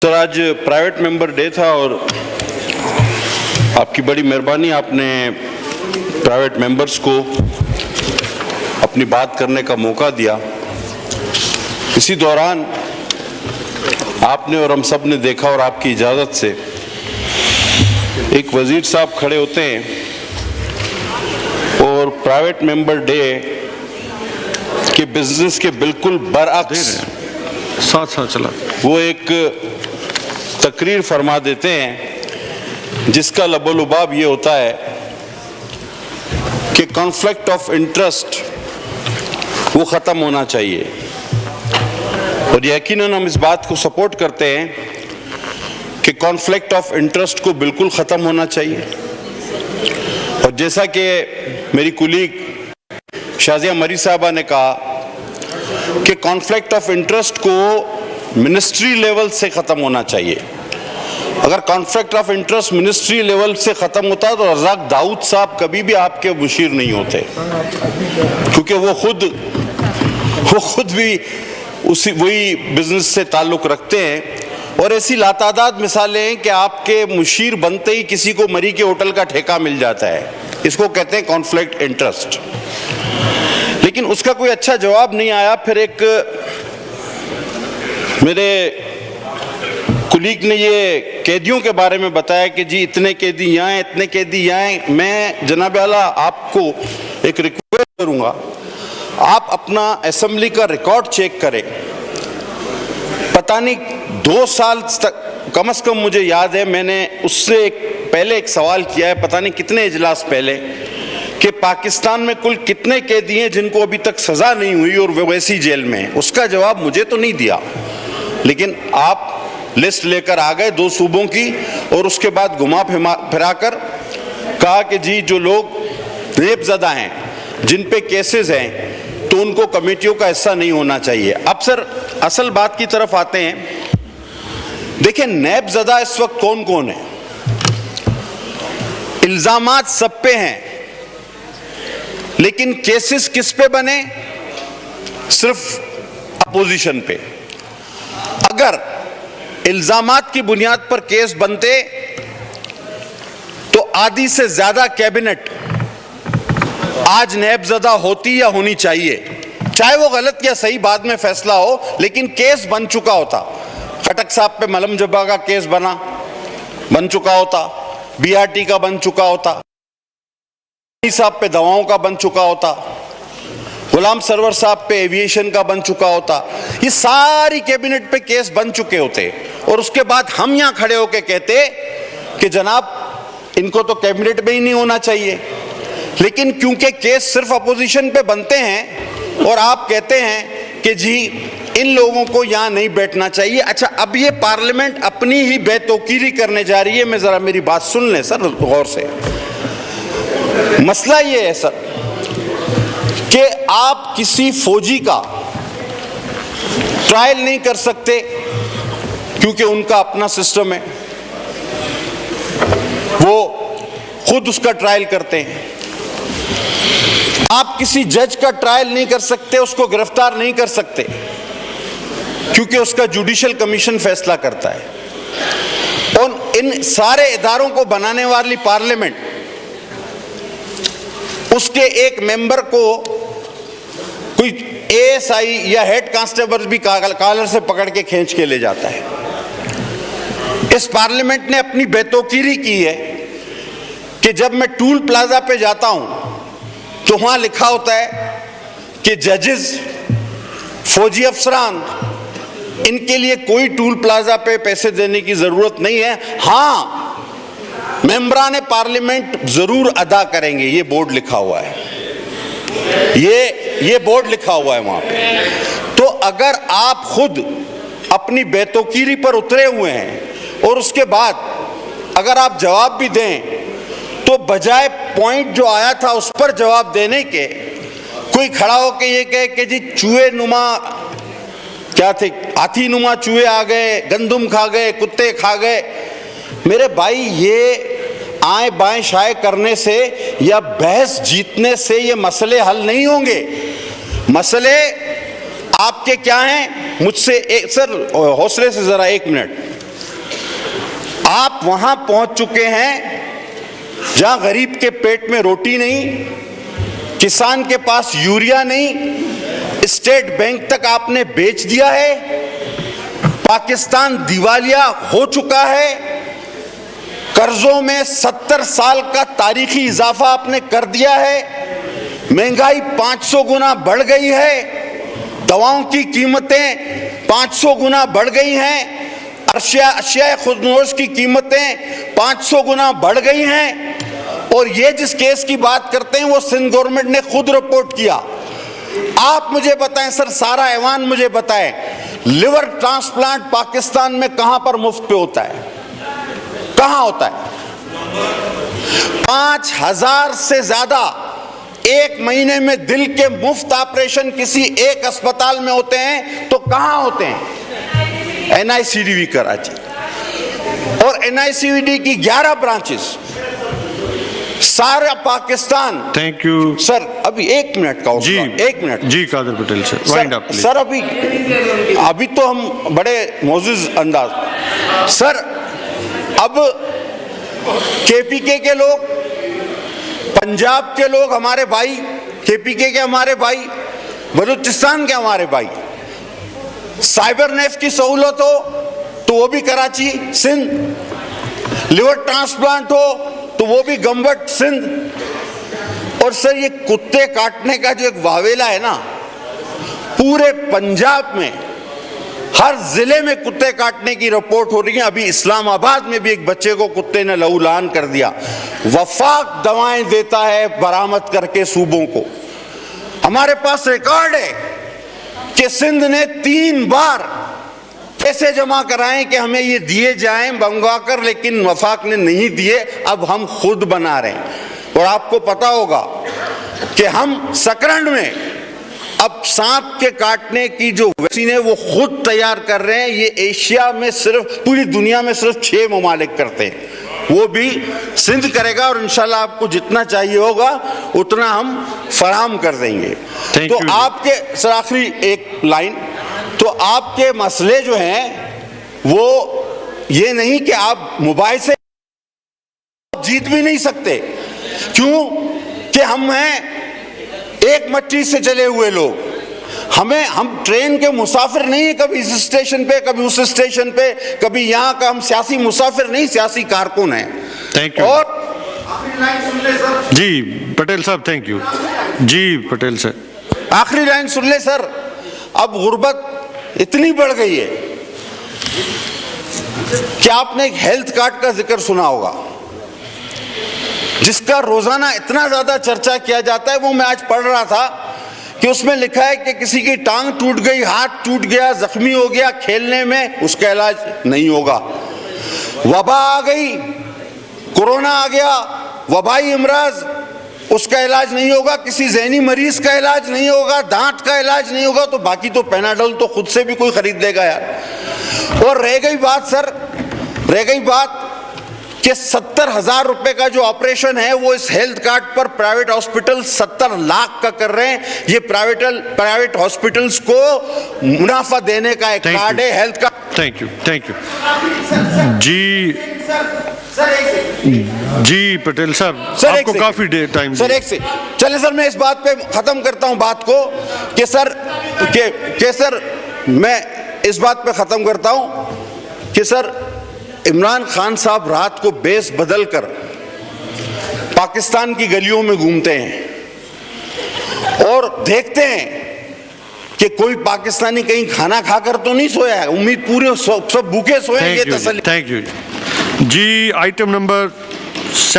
Sir, आज private member day था और आपकी बड़ी मेहरबानी, आपने प्राइवेट मेंबर्स को अपनी बात करने का मौका दिया। इसी दौरान आपने और हम सब ने देखा और आपकी इजाज़त से एक वजीर साहब खड़े होते हैं और प्राइवेट मेंबर डे के बिजनेस के बिल्कुल बरअक्स साथ चला वो एक तकरीर फरमा देते हैं जिसका लबोलुबाब ये होता है कि कॉन्फ्लिक्ट ऑफ इंटरेस्ट वो ख़त्म होना चाहिए। और यकीनन हम इस बात को सपोर्ट करते हैं कि कॉन्फ्लिक्ट ऑफ इंटरेस्ट को बिल्कुल ख़त्म होना चाहिए। और जैसा कि मेरी कुलीग शाजिया मरी साहबा ने कहा कि कॉन्फ्लिक्ट ऑफ इंटरेस्ट को मिनिस्ट्री लेवल से ख़त्म होना चाहिए। अगर conflict of interest ministry level से ख़त्म होता तो रज़ाक दाऊद साहब कभी भी आपके मुशीर नहीं होते, क्योंकि वो खुद भी उसी वही बिजनेस से ताल्लुक़ रखते हैं। और ऐसी लातादाद मिसालें हैं कि आपके मुशीर बनते ही किसी को मरी के होटल का ठेका मिल जाता है। इसको कहते हैं कॉन्फ्लिक्ट इंटरेस्ट। लेकिन उसका कोई अच्छा जवाब नहीं आया। फिर एक मेरे कुलीग ने ये कैदियों के बारे में बताया कि जी इतने कैदी यहाँ हैं, इतने कैदी यहाँ हैं। मैं जनाब आला आपको एक रिक्वेस्ट करूँगा, आप अपना असेंबली का रिकॉर्ड चेक करें। पता नहीं 2 साल तक कम से कम मुझे याद है, मैंने उससे पहले एक सवाल किया है, पता नहीं कितने इजलास पहले, कि पाकिस्तान में कुल कितने कैदी हैं जिनको अभी तक सज़ा नहीं हुई और वो वैसी जेल में हैं। उसका जवाब मुझे तो नहीं दिया, लेकिन आप लिस्ट लेकर आ गए 2 सूबों की और उसके बाद घुमा फिरा कर कहा कि जी जो लोग रेपज़दा हैं, जिन पे केसेस हैं, तो उनको कमेटियों का हिस्सा नहीं होना चाहिए। अब सर असल बात की तरफ आते हैं। देखिए, नैबज़दा इस वक्त कौन कौन है? इल्ज़ामात सब पे हैं, लेकिन केसेस किस पे बने? सिर्फ अपोजिशन पे। अगर इल्जामात की बुनियाद पर केस बनते तो आधी से ज्यादा कैबिनेट आज नैबज़दा होती या होनी चाहिए, चाहे वो गलत या सही बाद में फैसला हो, लेकिन केस बन चुका होता। खटक साहब पे मलम जब्बा का केस बन चुका होता, BRT का बन चुका होता, साहब पे दवाओं का बन चुका होता, गुलाम सरवर साहब पे एविएशन का बन चुका होता। ये सारी कैबिनेट पे केस बन चुके होते और उसके बाद हम यहां खड़े होके कहते कि जनाब इनको तो कैबिनेट में ही नहीं होना चाहिए। लेकिन क्योंकि केस सिर्फ अपोजिशन पे बनते हैं और आप कहते हैं कि जी इन लोगों को यहां नहीं बैठना चाहिए। अच्छा, अब ये पार्लियामेंट अपनी ही बेतौकीरी करने जा रही है। मैं जरा मेरी बात सुन लें सर गौर से। मसला ये है सर कि आप किसी फौजी का ट्रायल नहीं कर सकते क्योंकि उनका अपना सिस्टम है, वो खुद उसका ट्रायल करते हैं। आप किसी जज का ट्रायल नहीं कर सकते, उसको गिरफ्तार नहीं कर सकते क्योंकि उसका जुडिशियल कमीशन फैसला करता है। और इन सारे इदारों को बनाने वाली पार्लियामेंट उसके एक मेंबर को कोई ASI या हेड कांस्टेबल भी कॉलर से पकड़ के खींच के ले जाता है। इस पार्लियामेंट ने अपनी बेतौकीरी की है कि जब मैं टूल प्लाजा पे जाता हूं तो वहां लिखा होता है कि जजेस, फौजी अफसरान, इनके लिए कोई टूल प्लाजा पे पैसे देने की जरूरत नहीं है। हां, मेंबरान पार्लियामेंट जरूर अदा करेंगे। ये बोर्ड लिखा हुआ है, ये बोर्ड लिखा हुआ है वहां पे। तो अगर आप खुद अपनी बेतौकीरी पर उतरे हुए हैं और उसके बाद अगर आप जवाब भी दें तो बजाय पॉइंट जो आया था उस पर जवाब देने के कोई खड़ा होकर ये कहे कि जी चूहे नुमा क्या थे, हाथी नुमा चूहे आ गए, गंदुम खा गए, कुत्ते खा गए। मेरे भाई, ये आए बाएं शाये करने से या बहस जीतने से ये मसले हल नहीं होंगे। मसले आपके क्या हैं? मुझसे सर हौसले से जरा 1 मिनट, आप वहां पहुंच चुके हैं जहां गरीब के पेट में रोटी नहीं, किसान के पास यूरिया नहीं, स्टेट बैंक तक आपने बेच दिया है, पाकिस्तान दिवालिया हो चुका है, कर्जों में 70 साल का तारीखी इजाफा आपने कर दिया है, महंगाई 500 गुना बढ़ गई है, दवाओं की कीमतें 500 गुना बढ़ गई हैं, अशिया खुदनोश की कीमतें 500 गुना बढ़ गई हैं। और ये जिस केस की बात करते हैं वो सिंध गवर्नमेंट ने खुद रिपोर्ट किया। आप मुझे बताएं सर, सारा ऐवान मुझे बताएं, लिवर ट्रांसप्लांट पाकिस्तान में कहां पर मुफ्त पे होता है? कहां होता है? 5000 से ज्यादा एक महीने में दिल के मुफ्त ऑपरेशन किसी एक अस्पताल में होते हैं, तो कहां होते हैं? NICDV कराची। और NICDV की 11 ब्रांचेस सारा पाकिस्तान। थैंक यू सर अभी 1 मिनट का जी, 1 मिनट जी Qadir Patel sir, wind up please. Sir अभी तो हम बड़े मोजिज अंदाज सर, अब KPK के लोग, पंजाब के लोग हमारे भाई, KPK के हमारे भाई, बलूचिस्तान के हमारे भाई, साइबर नेफ की सहूलत हो तो वो भी कराची सिंध, लिवर ट्रांसप्लांट हो तो वो भी गंबट सिंध। और सर ये कुत्ते काटने का जो एक वावेला है ना, पूरे पंजाब में हर जिले में कुत्ते काटने की रिपोर्ट हो रही है। अभी इस्लामाबाद में भी एक बच्चे को कुत्ते ने लहूलुहान कर दिया। वफाक दवाएं देता है बरामद करके सूबों को। हमारे पास रिकॉर्ड है कि सिंध ने 3 बार पैसे जमा कराएं कि हमें ये दिए जाएं मंगवाकर, लेकिन वफाक ने नहीं दिए। अब हम खुद बना रहे हैं। और आपको पता होगा कि हम सकरंड में अब सांप के काटने की जो वैक्सीन है वो खुद तैयार कर रहे हैं। ये एशिया में सिर्फ, पूरी दुनिया में सिर्फ 6 ममालिक करते हैं, वो भी सिंध करेगा। और इंशाल्लाह आपको जितना चाहिए होगा उतना हम फराहम कर देंगे। तो आपके सर आखिरी एक लाइन, तो आपके मसले जो हैं वो ये नहीं कि आप मोबाइल से जीत भी नहीं सकते। क्यों? कि हम हैं एक मट्टी से चले हुए लोग। हम ट्रेन के मुसाफिर नहीं है, कभी इस स्टेशन पे कभी उस स्टेशन पे, कभी यहाँ का हम सियासी मुसाफिर नहीं, सियासी कारकुन हैं। Thank you. और जी पटेल साहब, थैंक यू। जी पटेल सर, आखिरी लाइन सुन ले सर। अब गुर्बत इतनी बढ़ गई है कि आपने एक हेल्थ कार्ड का जिक्र सुना होगा, जिसका रोजाना इतना ज्यादा चर्चा किया जाता है। वो मैं आज पढ़ रहा था कि उसमें लिखा है कि किसी की टांग टूट गई, हाथ टूट गया, जख्मी हो गया खेलने में, उसका इलाज नहीं होगा। वबा आ गई, कोरोना आ गया, वबाई इमराज, उसका इलाज नहीं होगा। किसी ज़हनी मरीज का इलाज नहीं होगा, दांत का इलाज नहीं होगा, तो बाकी तो पेनाडोल तो खुद से भी कोई खरीद लेगा यार। और रह गई बात सर, रह गई बात कि 70,000 रुपए का जो ऑपरेशन है वो इस हेल्थ कार्ड पर प्राइवेट हॉस्पिटल 70 लाख का कर रहे हैं। ये प्राइवेट हॉस्पिटल्स को मुनाफा देने का एक कार्ड है, health card. Thank you, thank you. जी जी पटेल साहब, आपको काफी टाइम सर एक से चले सर, मैं इस बात पे खत्म करता हूं बात को कि सर मैं इस बात पे खत्म करता हूं कि सर इमरान खान साहब रात को बेस बदल कर पाकिस्तान की गलियों में घूमते हैं और देखते हैं कि कोई पाकिस्तानी कहीं खाना खाकर तो नहीं सोया है। उम्मीद पूरे सब भूखे सोए, ये तसल्ली। थैंक यू जी। Item number 7